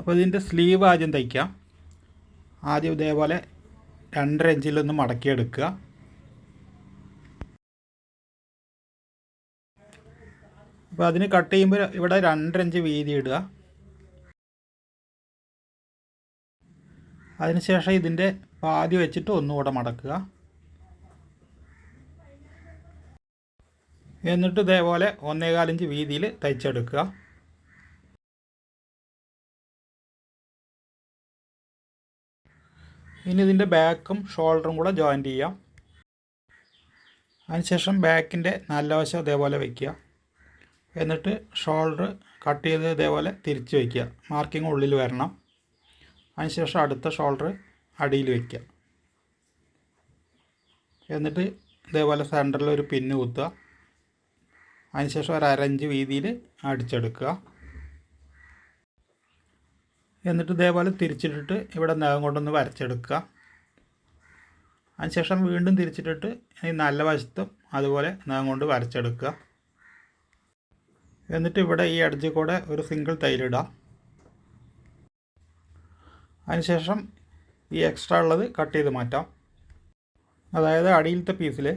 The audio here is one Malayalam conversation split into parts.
അപ്പോൾ ഇതിൻ്റെ സ്ലീവ് ആദ്യം തയ്ക്കാം. ആദ്യം ഇതേപോലെ 2.5 ഇഞ്ചിലൊന്ന് മടക്കിയെടുക്കുക. അപ്പോൾ അതിന് കട്ട് ചെയ്യുമ്പോൾ ഇവിടെ 2.5 ഇഞ്ച് വീതി ഇടുക. അതിനുശേഷം ഇതിൻ്റെ പാതി വെച്ചിട്ട് ഒന്നുകൂടെ മടക്കുക. എന്നിട്ട് ഇതേപോലെ 1.25 ഇഞ്ച് വീതിയിൽ തയ്ച്ചെടുക്കുക. ഇനി ഇതിൻ്റെ ബാക്കും ഷോൾഡറും കൂടെ ജോയിൻറ്റ് ചെയ്യാം. അതിനുശേഷം ബാക്കിൻ്റെ നല്ല വശം ഇതേപോലെ വയ്ക്കുക. എന്നിട്ട് ഷോൾഡർ കട്ട് ചെയ്ത് ഇതേപോലെ തിരിച്ച് വയ്ക്കുക. മാർക്കിംഗ് ഉള്ളിൽ വരണം. അതിനുശേഷം അടുത്ത ഷോൾഡർ അടിയിൽ വയ്ക്കുക. എന്നിട്ട് ഇതേപോലെ സെൻറ്ററിൽ ഒരു പിന്ന് കുത്തുക. അതിനുശേഷം ഒരു 1/2 ഇഞ്ച് വീതിയിൽ അടിച്ചെടുക്കുക. എന്നിട്ട് ഇതേപോലെ തിരിച്ചിട്ടിട്ട് ഇവിടെ നഖം കൊണ്ടൊന്ന് വരച്ചെടുക്കുക. അതിനുശേഷം വീണ്ടും തിരിച്ചിട്ടിട്ട് ഈ നല്ല വശത്തും അതുപോലെ നഖം കൊണ്ട് വരച്ചെടുക്കുക. എന്നിട്ട് ഇവിടെ ഈ എഡ്ജ് കൂടെ ഒരു സിംഗിൾ തയ്യലിടുക. അതിനുശേഷം ഈ എക്സ്ട്രാ ഉള്ളത് കട്ട് ചെയ്ത് മാറ്റാം. അതായത് അടിയിലത്തെ പീസിൽ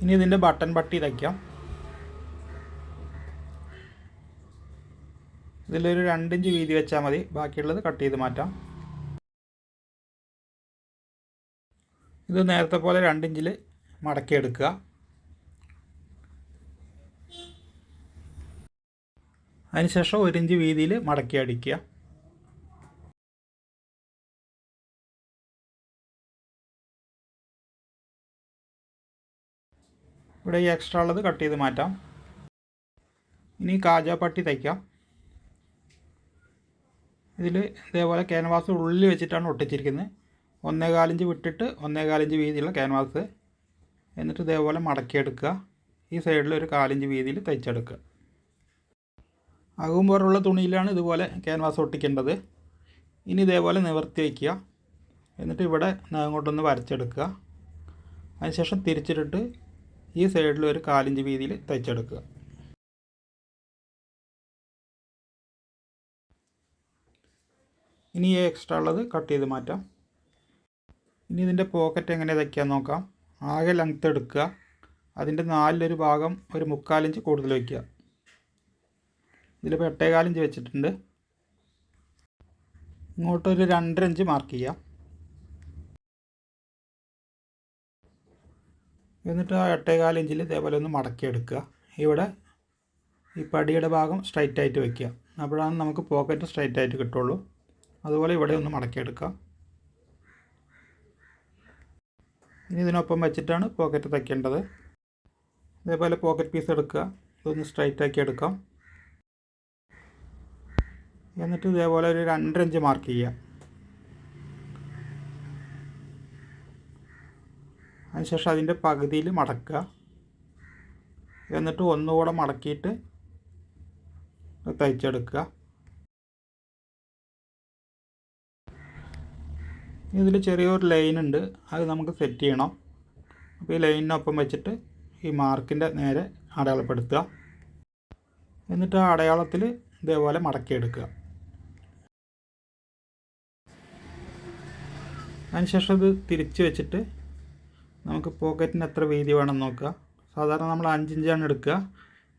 ഇനി ഇതിൻ്റെ ബട്ടൺ പട്ടി തയ്ക്കാം. ഇതിലൊരു 2 ഇഞ്ച് വീതി വെച്ചാൽ മതി. ബാക്കിയുള്ളത് കട്ട് ചെയ്ത് മാറ്റാം. ഇത് നേരത്തെ പോലെ 2 ഇഞ്ചിൽ മടക്കിയെടുക്കുക. അതിനുശേഷം 1 ഇഞ്ച് വീതിയിൽ മടക്കി അടിക്കുക. ഇവിടെ ഈ എക്സ്ട്രാ ഉള്ളത് കട്ട് ചെയ്ത് മാറ്റാം. ഇനി കാജാപ്പട്ടി തയ്ക്കാം. ഇതിൽ ഇതേപോലെ ക്യാൻവാസ് ഉള്ളിൽ വെച്ചിട്ടാണ് ഒട്ടിച്ചിരിക്കുന്നത്. 1.25 ഇഞ്ച് വിട്ടിട്ട് 1.25 ഇഞ്ച് വീതിയുള്ള ക്യാൻവാസ്. എന്നിട്ട് ഇതേപോലെ മടക്കിയെടുക്കുക. ഈ സൈഡിൽ ഒരു 1/4 ഇഞ്ച് വീതിയിൽ തയ്ച്ചെടുക്കുക. അകവും പുറമുള്ള തുണിയിലാണ് ഇതുപോലെ ക്യാൻവാസ് ഒട്ടിക്കേണ്ടത്. ഇനി ഇതേപോലെ നിവർത്തി വയ്ക്കുക. എന്നിട്ട് ഇവിടെ അങ്ങോട്ടൊന്ന് വരച്ചെടുക്കുക. അതിനുശേഷം തിരിച്ചിട്ടിട്ട് ഈ സൈഡിൽ ഒരു 1/4 ഇഞ്ച് വീതിയിൽ തയ്ച്ചെടുക്കുക. ഇനി ഈ എക്സ്ട്രാ ഉള്ളത് കട്ട് ചെയ്ത് മാറ്റാം. ഇനി ഇതിൻ്റെ പോക്കറ്റ് എങ്ങനെ തയ്ക്കാൻ നോക്കാം. ആകെ ലെങ്ത്ത് എടുക്കുക. അതിൻ്റെ 4-1 ഭാഗം ഒരു 3/4 ഇഞ്ച് കൂടുതൽ വയ്ക്കുക. ഇതിലിപ്പോൾ 8.25 ഇഞ്ച് വെച്ചിട്ടുണ്ട്. ഇങ്ങോട്ടൊരു 2.5 ഇഞ്ച് മാർക്ക് ചെയ്യുക. എന്നിട്ട് ആ 8.25 ഇഞ്ചിൽ ഇതേപോലെ ഒന്ന് മടക്കിയെടുക്കുക. ഇവിടെ ഈ പടിയുടെ ഭാഗം സ്ട്രൈറ്റ് ആയിട്ട് വയ്ക്കുക. അപ്പോഴാണ് നമുക്ക് പോക്കറ്റ് സ്ട്രൈറ്റ് ആയിട്ട് കിട്ടുള്ളൂ. അതുപോലെ ഇവിടെ ഒന്ന് മടക്കിയെടുക്കുക. ഇനി ഇതിനൊപ്പം വെച്ചിട്ടാണ് പോക്കറ്റ് തയ്ക്കേണ്ടത്. ഇതേപോലെ പോക്കറ്റ് പീസ് എടുക്കുക. ഇതൊന്ന് സ്ട്രൈറ്റ് ആക്കി എടുക്കാം. എന്നിട്ട് ഇതേപോലെ ഒരു 2.5 ഇഞ്ച് മാർക്ക് ചെയ്യുക. അതിനുശേഷം അതിൻ്റെ പകുതിയിൽ മടക്കുക. എന്നിട്ട് ഒന്നുകൂടെ മടക്കിയിട്ട് തയ്ച്ചെടുക്കുക. ഇതിൽ ചെറിയൊരു ലൈൻ ഉണ്ട്. അത് നമുക്ക് സെറ്റ് ചെയ്യണം. അപ്പോൾ ഈ ലൈനിനൊപ്പം വെച്ചിട്ട് ഈ മാർക്കിൻ്റെ നേരെ അടയാളപ്പെടുത്തുക. എന്നിട്ട് ആ അടയാളത്തിൽ ഇതേപോലെ മടക്കിയെടുക്കുക. അതിനുശേഷം ഇത് തിരിച്ച് വെച്ചിട്ട് നമുക്ക് പോക്കറ്റിന് എത്ര വീതി വേണമെന്ന് നോക്കുക. സാധാരണ നമ്മൾ 5 ഇഞ്ചാണ് എടുക്കുക.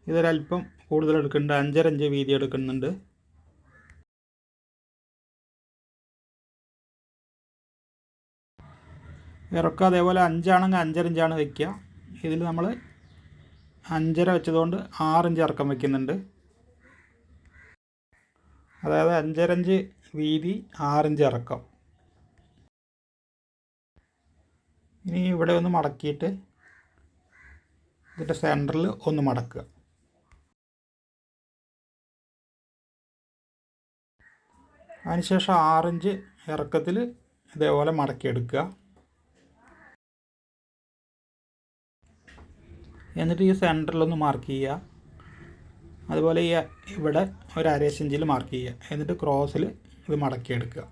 ഇതൊരല്പം കൂടുതൽ എടുക്കുന്നുണ്ട്. 5.5 ഇഞ്ച് വീതി എടുക്കുന്നുണ്ട്. ഇറക്കുക അതേപോലെ 5 ആണെങ്കിൽ 5.5 ഇഞ്ചാണ് വയ്ക്കുക. ഇതിൽ നമ്മൾ 5.5 വെച്ചതുകൊണ്ട് 6 ഇഞ്ച് ഇറക്കം വയ്ക്കുന്നുണ്ട്. അതായത് 5.5 ഇഞ്ച് വീതി, 6 ഇഞ്ച് ഇറക്കം. ഇനി ഇവിടെ ഒന്ന് മടക്കിയിട്ട് ഇതിൻ്റെ സെൻറ്ററിൽ ഒന്ന് മടക്കുക. അതിനുശേഷം 6 ഇഞ്ച് ഇറക്കത്തിൽ ഇതേപോലെ മടക്കിയെടുക്കുക. എന്നിട്ട് ഈ സെൻറ്ററിലൊന്ന് മാർക്ക് ചെയ്യുക. അതുപോലെ ഈ ഇവിടെ ഒരു 1/2 ഇഞ്ചിൽ മാർക്ക് ചെയ്യുക. എന്നിട്ട് ക്രോസിൽ ഇത് മടക്കിയെടുക്കുക.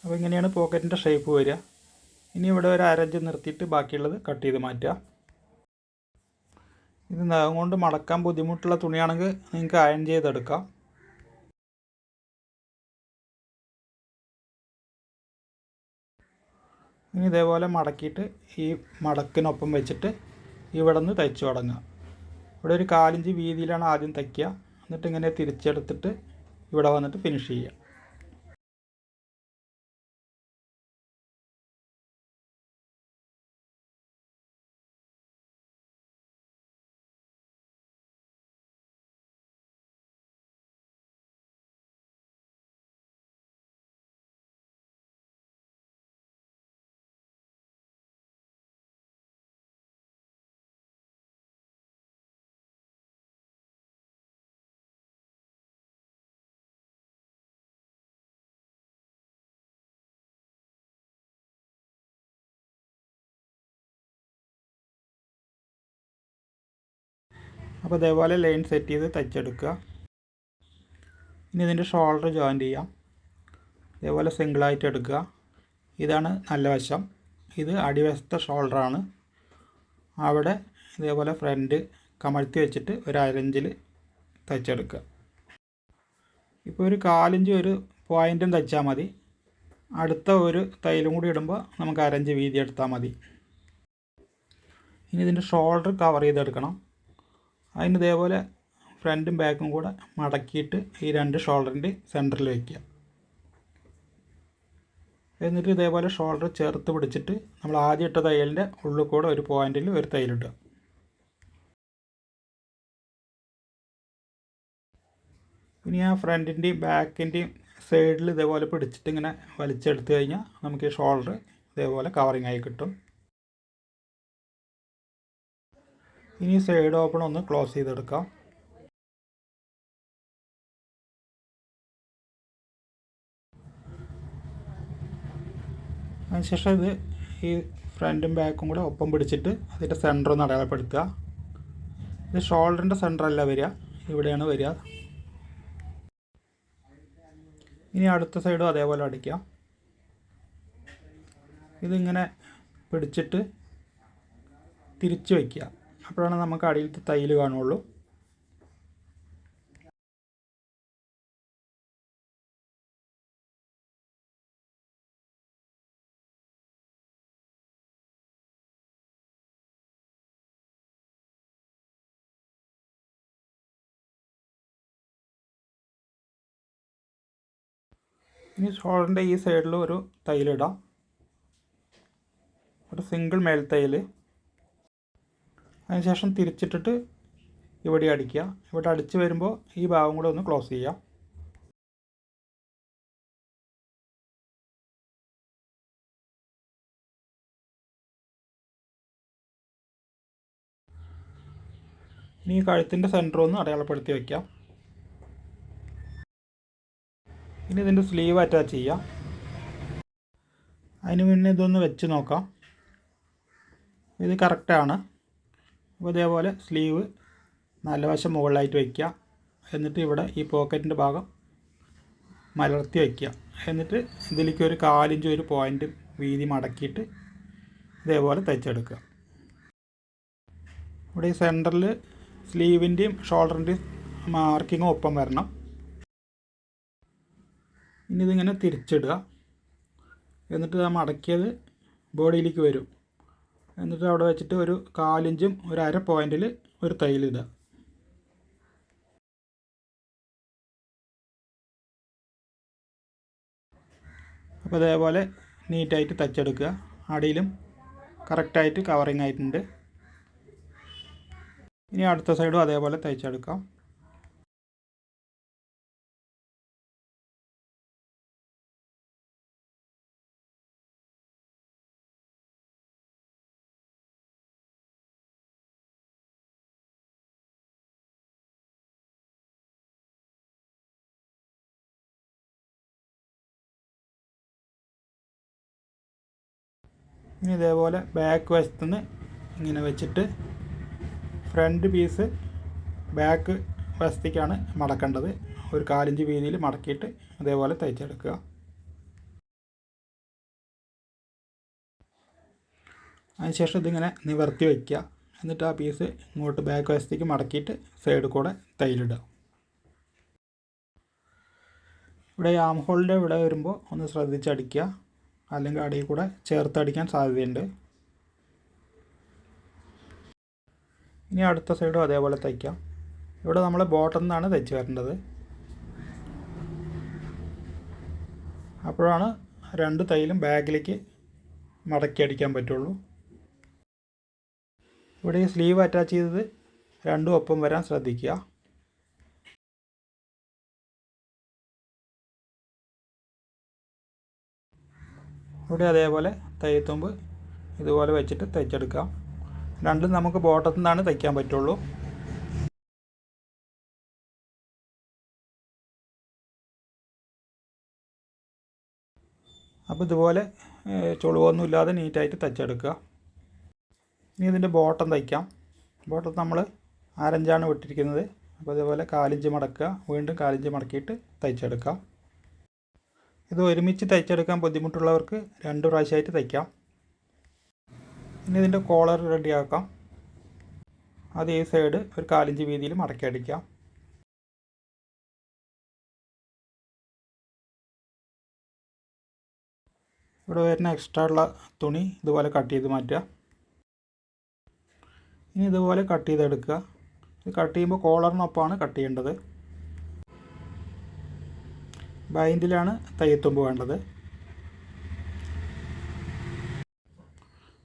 അപ്പോൾ ഇങ്ങനെയാണ് പോക്കറ്റിൻ്റെ ഷേപ്പ് വരിക. ഇനി ഇവിടെ ഒരു അരഞ്ച് നിർത്തിയിട്ട് ബാക്കിയുള്ളത് കട്ട് ചെയ്ത് മാറ്റുക. ഇത് നഖം കൊണ്ട് മടക്കാൻ ബുദ്ധിമുട്ടുള്ള തുണിയാണെങ്കിൽ നിങ്ങൾക്ക് അയൺ ചെയ്തെടുക്കാം. ഇനി ഇതേപോലെ മടക്കിയിട്ട് ഈ മടക്കിനൊപ്പം വെച്ചിട്ട് ഇവിടെ നിന്ന് തയ്ച്ചു തുടങ്ങുക. ഇവിടെ ഒരു 1/4 ഇഞ്ച് വീതിയിലാണ് ആദ്യം തയ്ക്കുക. എന്നിട്ട് ഇങ്ങനെ തിരിച്ചെടുത്തിട്ട് ഇവിടെ വന്നിട്ട് ഫിനിഷ് ചെയ്യുക. അപ്പോൾ ഇതേപോലെ ലൈൻ സെറ്റ് ചെയ്ത് തയ്ച്ചെടുക്കുക. ഇനി ഇതിൻ്റെ ഷോൾഡർ ജോയിൻ്റ് ചെയ്യാം. ഇതേപോലെ സിംഗിളായിട്ട് എടുക്കുക. ഇതാണ് നല്ല വശം, ഇത് അടിവശത്തെ ഷോൾഡറാണ്. അവിടെ ഇതേപോലെ ഫ്രണ്ട് കമഴ്ത്തി വെച്ചിട്ട് ഒരു 1/2 ഇഞ്ചിൽ തയ്ച്ചെടുക്കുക. ഇപ്പോൾ ഒരു 1/4 ഇഞ്ച് ഒരു പോയിൻറ്റും തയ്ച്ചാൽ മതി. അടുത്ത ഒരു തയ്യലും കൂടി ഇടുമ്പോൾ നമുക്ക് 1/2 ഇഞ്ച് വീതി എടുത്താൽ മതി. ഇനി ഇതിൻ്റെ ഷോൾഡർ കവർ ചെയ്തെടുക്കണം. അതിന് ഇതേപോലെ ഫ്രണ്ടും ബാക്കും കൂടെ മടക്കിയിട്ട് ഈ 2 ഷോൾഡറിൻ്റെ സെൻറ്ററിൽ വയ്ക്കുക. എന്നിട്ട് ഇതേപോലെ ഷോൾഡർ ചേർത്ത് പിടിച്ചിട്ട് നമ്മൾ ആദ്യം ഇട്ട തയ്യലിൻ്റെ ഉള്ളിൽ കൂടെ ഒരു പോയിൻറ്റിൽ ഒരു തയ്യലിടുക. ഇനി ആ ഫ്രണ്ടിൻ്റെയും ബാക്കിൻ്റെയും സൈഡിൽ ഇതേപോലെ പിടിച്ചിട്ട് ഇങ്ങനെ വലിച്ചെടുത്ത് കഴിഞ്ഞാൽ നമുക്ക് ഈ ഷോൾഡർ ഇതേപോലെ കവറിങ് ആയി കിട്ടും. ഇനി സൈഡ് ഓപ്പൺ ഒന്ന് ക്ലോസ് ചെയ്തെടുക്കാം. അതിനുശേഷം ഇത് ഈ ഫ്രണ്ടും ബാക്കും കൂടെ ഒപ്പം പിടിച്ചിട്ട് അതിൻ്റെ സെൻറ്റർ ഒന്ന് അടയാളപ്പെടുത്തുക. ഇത് ഷോൾഡറിൻ്റെ സെൻറ്ററല്ല വരിക, ഇവിടെയാണ് വരിക. ഇനി അടുത്ത സൈഡും അതേപോലെ അടിക്കാം. ഇതിങ്ങനെ പിടിച്ചിട്ട് തിരിച്ച് വയ്ക്കുക. അപ്പോഴാണ് നമുക്ക് അടിയിലത്തെ തയ്യൽ കാണുള്ളൂ. ഇനി ഷോൾഡറിൻ്റെ ഈ സൈഡിൽ ഒരു തയ്യലിടാം, ഒരു സിംഗിൾ മേൽ തയ്യൽ. അതിനുശേഷം തിരിച്ചിട്ടിട്ട് ഇവിടെ അടിക്കുക. ഇവിടെ അടിച്ച് വരുമ്പോൾ ഈ ഭാഗം കൂടെ ഒന്ന് ക്ലോസ് ചെയ്യുക. ഇനി ഈ കഴുത്തിൻ്റെ സെൻറ്റർ ഒന്ന് അടയാളപ്പെടുത്തി വയ്ക്കാം. ഇനി ഇതിൻ്റെ സ്ലീവ് അറ്റാച്ച് ചെയ്യാം. അതിന് മുന്നേ ഇതൊന്ന് വെച്ച് നോക്കാം. ഇത് കറക്റ്റാണ്. അപ്പോൾ ഇതേപോലെ സ്ലീവ് നല്ല വശം മുകളിലായിട്ട് വയ്ക്കുക. എന്നിട്ട് ഇവിടെ ഈ പോക്കറ്റിൻ്റെ ഭാഗം മലർത്തി വയ്ക്കുക. എന്നിട്ട് ഇതിലേക്ക് ഒരു 1/4 ഇഞ്ച് ഒരു പോയിൻ്റ് വീതി മടക്കിയിട്ട് ഇതേപോലെ തയ്ച്ചെടുക്കുക. ഇവിടെ ഈ സെൻറ്ററിൽ സ്ലീവിൻ്റെയും ഷോൾഡറിൻ്റെയും മാർക്കിങ്ങും ഒപ്പം വരണം. ഇനി ഇതിങ്ങനെ തിരിച്ചിടുക. എന്നിട്ട് ആ മടക്കിയത് ബോഡിയിലേക്ക് വരും. എന്നിട്ട് അവിടെ വെച്ചിട്ട് ഒരു 1/4 ഇഞ്ചും ഒരു 1/2 പോയിൻറ്റിൽ ഒരു തയ്യലിടുക. അപ്പോൾ അതേപോലെ നീറ്റായിട്ട് തയ്ച്ചെടുക്കുക. അടിയിലും കറക്റ്റായിട്ട് കവറിങ് ആയിട്ടുണ്ട്. ഇനി അടുത്ത സൈഡും അതേപോലെ തയ്ച്ചെടുക്കാം. ഇനി ഇതേപോലെ ബാക്ക് വശത്തു നിന്ന് ഇങ്ങനെ വെച്ചിട്ട് ഫ്രണ്ട് പീസ് ബാക്ക് വശത്തേക്കാണ് മടക്കേണ്ടത്. ഒരു 1/4 ഇഞ്ച് വീതിയിൽ മടക്കിയിട്ട് അതേപോലെ തയ്ച്ചെടുക്കുക. അതിനുശേഷം ഇതിങ്ങനെ നിവർത്തി വയ്ക്കുക. എന്നിട്ട് ആ പീസ് ഇങ്ങോട്ട് ബാക്ക് വശത്തേക്ക് മടക്കിയിട്ട് സൈഡിൽ കൂടെ തയ്യലിടുക. ഇവിടെ ഈ ആം ഹോളിൻ്റെ ഇവിടെ വരുമ്പോൾ ഒന്ന് ശ്രദ്ധിച്ചടിക്കുക, അല്ലെങ്കിൽ അടിയിൽ കൂടെ ചേർത്തടിക്കാൻ സാധ്യതയുണ്ട്. ഇനി അടുത്ത സൈഡും അതേപോലെ തയ്ക്കാം. ഇവിടെ നമ്മൾ ബോട്ടം നിന്നാണ് തയ്ച്ച് വരേണ്ടത്. അപ്പോഴാണ് രണ്ട് തയ്യലും ബാക്കിലേക്ക് മടക്കി അടിക്കാൻ പറ്റുള്ളൂ. ഇവിടെ ഈ സ്ലീവ് അറ്റാച്ച് ചെയ്തത് രണ്ടും ഒപ്പം വരാൻ ശ്രദ്ധിക്കുക. ഇവിടെ അതേപോലെ തയ്യത്തുമ്പ് ഇതുപോലെ വെച്ചിട്ട് തയ്ച്ചെടുക്കാം. രണ്ടും നമുക്ക് ബോട്ടത്തിൽ നിന്നാണ് തയ്ക്കാൻ പറ്റുള്ളൂ. അപ്പോൾ ഇതുപോലെ ചുളിവൊന്നും ഇല്ലാതെ നീറ്റായിട്ട് തയ്ച്ചെടുക്കുക. ഇനി ഇതിൻ്റെ ബോട്ടം തയ്ക്കാം. ബോട്ടം നമ്മൾ അരഞ്ചാണ് വിട്ടിരിക്കുന്നത്. അപ്പോൾ ഇതുപോലെ 1/4 ഇഞ്ച് മടക്കുക, വീണ്ടും 1/4 ഇഞ്ച് മടക്കിയിട്ട് തയ്ച്ചെടുക്കാം. ഇത് ഒരുമിച്ച് തയ്ച്ചെടുക്കാൻ ബുദ്ധിമുട്ടുള്ളവർക്ക് 2 പ്രാവശ്യമായിട്ട് തയ്ക്കാം. ഇനി ഇതിൻ്റെ കോളർ റെഡിയാക്കാം. അത് ഈ സൈഡ് ഒരു 1/4 ഇഞ്ച് വീതിയിൽ മടക്കി അടിക്കാം. ഇവിടെ വരുന്ന എക്സ്ട്രാ ഉള്ള തുണി ഇതുപോലെ കട്ട് ചെയ്ത് മാറ്റുക. ഇനി ഇതുപോലെ കട്ട് ചെയ്തെടുക്കുക. ഇത് കട്ട് ചെയ്യുമ്പോൾ കോളറിനൊപ്പമാണ് കട്ട് ചെയ്യേണ്ടത്. ബൈൻഡിലാണ് തയ്യത്തുമ്പ് വേണ്ടത്.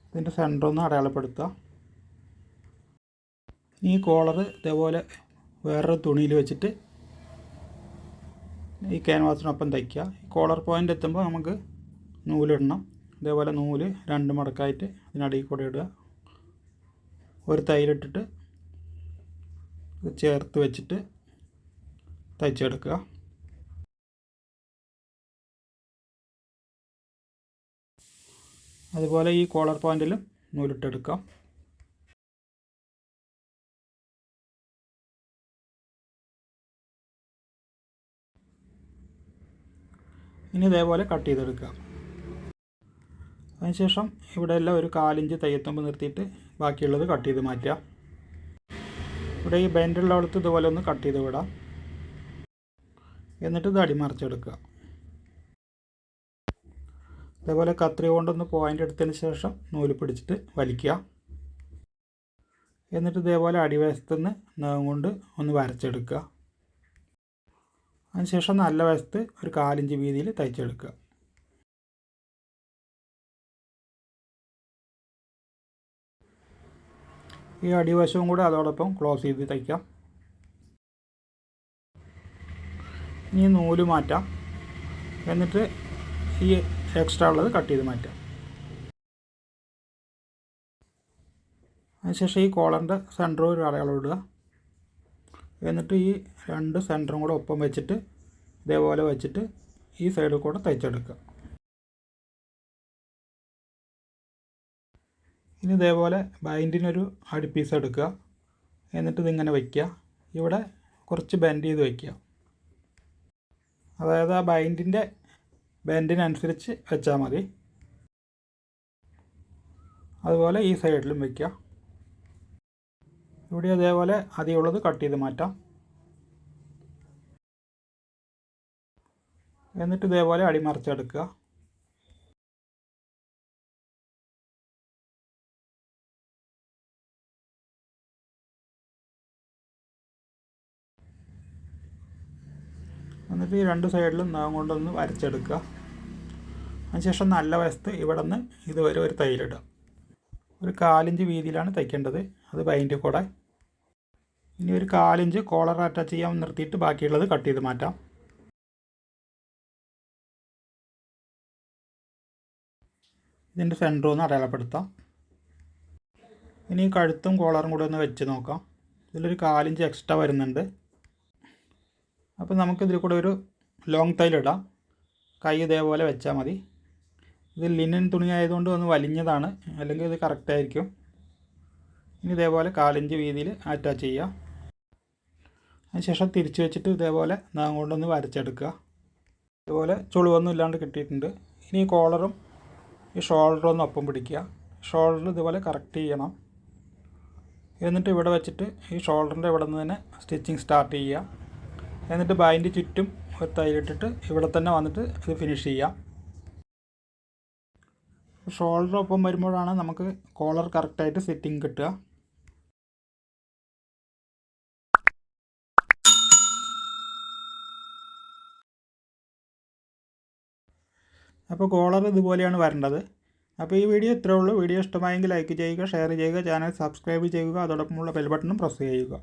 ഇതിൻ്റെ സെൻറ്റർ ഒന്ന് അടയാളപ്പെടുത്തുക. ഈ കോളർ ഇതേപോലെ വേറൊരു തുണിയിൽ വെച്ചിട്ട് ഈ ക്യാൻവാസിനൊപ്പം തയ്ക്കുക. കോളർ പോയിൻ്റ് എത്തുമ്പോൾ നമുക്ക് നൂലിടണം. ഇതേപോലെ നൂല് 2 മടക്കായിട്ട് ഇതിനടിയിൽ കൂടെ ഇടുക. ഒരു തയ്യലിട്ടിട്ട് ഇത് ചേർത്ത് വെച്ചിട്ട് തയ്ച്ചെടുക്കുക. അതുപോലെ ഈ കോളർ പോയിൻറ്റിലും നൂലിട്ടെടുക്കാം. ഇനി ഇതേപോലെ കട്ട് ചെയ്തെടുക്കുക. അതിനുശേഷം ഇവിടെ എല്ലാം ഒരു 1/4 ഇഞ്ച് തയ്യത്തുമ്പ് നിർത്തിയിട്ട് ബാക്കിയുള്ളത് കട്ട് ചെയ്ത് മാറ്റുക. ഇവിടെ ഈ ബെൻഡുള്ള അടുത്ത് ഇതുപോലെ ഒന്ന് കട്ട് ചെയ്ത് വിടാം. എന്നിട്ട് ഇത് അടിമറിച്ചെടുക്കുക. ഇതേപോലെ കത്രി കൊണ്ടൊന്ന് പോയിൻ്റ് എടുത്തതിന് ശേഷം നൂല് പിടിച്ചിട്ട് വലിക്കുക. എന്നിട്ട് ഇതേപോലെ അടിവശത്തുനിന്ന് നഖം കൊണ്ട് ഒന്ന് വരച്ചെടുക്കുക. അതിനുശേഷം നല്ല വശത്ത് ഒരു 1/4 ഇഞ്ച് വീതിയിൽ തയ്ച്ചെടുക്കുക. ഈ അടിവശവും കൂടെ അതോടൊപ്പം ക്ലോസ് ചെയ്ത് തയ്ക്കാം. ഇനി നൂല് മാറ്റാം. എന്നിട്ട് ഈ എക്സ്ട്രാ ഉള്ളത് കട്ട് ചെയ്ത് മാറ്റാം. അതിനുശേഷം ഈ കോളറിൻ്റെ സെൻറ്റർ ഒരു അടയാളം ഇടുക. എന്നിട്ട് ഈ 2 സെൻറ്ററും കൂടെ ഒപ്പം വെച്ചിട്ട് ഇതേപോലെ വെച്ചിട്ട് ഈ സൈഡിൽ കൂടെ തയ്ച്ചെടുക്കുക. ഇനി ഇതേപോലെ ബൈൻഡിനൊരു അടിപ്പീസ് എടുക്കുക. എന്നിട്ട് ഇതിങ്ങനെ വയ്ക്കുക. ഇവിടെ കുറച്ച് ബെൻഡ് ചെയ്ത് വയ്ക്കുക. അതായത് ആ ബൈൻഡിൻ്റെ ബെൻഡിനനുസരിച്ച് വെച്ചാൽ മതി. അതുപോലെ ഈ സൈഡിലും വയ്ക്കുക. ഇവിടെ അതേപോലെ അധികമുള്ളത് കട്ട് ചെയ്ത് മാറ്റാം. എന്നിട്ട് ഇതേപോലെ അടിമറിച്ചെടുക്കുക. എന്നിട്ട് ഈ 2 സൈഡിലും നഖം കൊണ്ടൊന്ന് വരച്ചെടുക്കുക. അതിനുശേഷം നല്ല വശത്ത് ഇവിടെ നിന്ന് ഇതുവരെ ഒരു തയ്യലിടുക. ഒരു 1/4 ഇഞ്ച് വീതിയിലാണ് തയ്ക്കേണ്ടത്. അത് ബൈൻഡിൽ കൂടെ. ഇനി ഒരു 1/4 ഇഞ്ച് കോളർ അറ്റാച്ച് ചെയ്യാൻ നിർത്തിയിട്ട് ബാക്കിയുള്ളത് കട്ട് ചെയ്ത് മാറ്റാം. ഇതിൻ്റെ സെൻറ്റർ ഒന്ന് അടയാളപ്പെടുത്താം. ഇനി കഴുത്തും കോളറും കൂടെ ഒന്ന് വെച്ച് നോക്കാം. ഇതിലൊരു 1/4 ഇഞ്ച് എക്സ്ട്രാ വരുന്നുണ്ട്. അപ്പോൾ നമുക്കിതിൽ കൂടെ ഒരു ലോങ് തയ്യലിടാം. കൈ ഇതേപോലെ വെച്ചാൽ മതി. ഇത് ലിനൻ തുണി ആയതുകൊണ്ട് ഒന്ന് വലിഞ്ഞതാണ്, അല്ലെങ്കിൽ ഇത് കറക്റ്റായിരിക്കും. ഇനി ഇതേപോലെ 1/4 ഇഞ്ച് വീതിയിൽ അറ്റാച്ച് ചെയ്യുക. അതിനുശേഷം തിരിച്ച് വെച്ചിട്ട് ഇതേപോലെ നഖം കൊണ്ടൊന്ന് വരച്ചെടുക്കുക. ഇതുപോലെ ചുളിവൊന്നും ഇല്ലാണ്ട് കിട്ടിയിട്ടുണ്ട്. ഇനി ഈ കോളറും ഈ ഷോൾഡറും ഒന്ന് ഒപ്പം പിടിക്കുക. ഷോൾഡർ ഇതുപോലെ കറക്റ്റ് ചെയ്യണം. എന്നിട്ട് ഇവിടെ വെച്ചിട്ട് ഈ ഷോൾഡറിൻ്റെ ഇവിടെ നിന്ന് തന്നെ സ്റ്റിച്ചിങ് സ്റ്റാർട്ട് ചെയ്യുക. എന്നിട്ട് ബൈൻ്റെ ചുറ്റും ഒരു തയ്യലിട്ടിട്ട് ഇവിടെ തന്നെ വന്നിട്ട് ഇത് ഫിനിഷ് ചെയ്യാം. ഷോൾഡർ ഒപ്പം വരുമ്പോഴാണ് നമുക്ക് കോളർ കറക്റ്റായിട്ട് ഫിറ്റിങ് കിട്ടുക. അപ്പോൾ കോളർ ഇതുപോലെയാണ് വരേണ്ടത്. അപ്പോൾ ഈ വീഡിയോ ഇത്രയേ ഉള്ളൂ. വീഡിയോ ഇഷ്ടമായെങ്കിൽ ലൈക്ക് ചെയ്യുക, ഷെയർ ചെയ്യുക, ചാനൽ സബ്സ്ക്രൈബ് ചെയ്യുക, അതോടൊപ്പമുള്ള ബെൽ ബട്ടണും പ്രസ് ചെയ്യുക.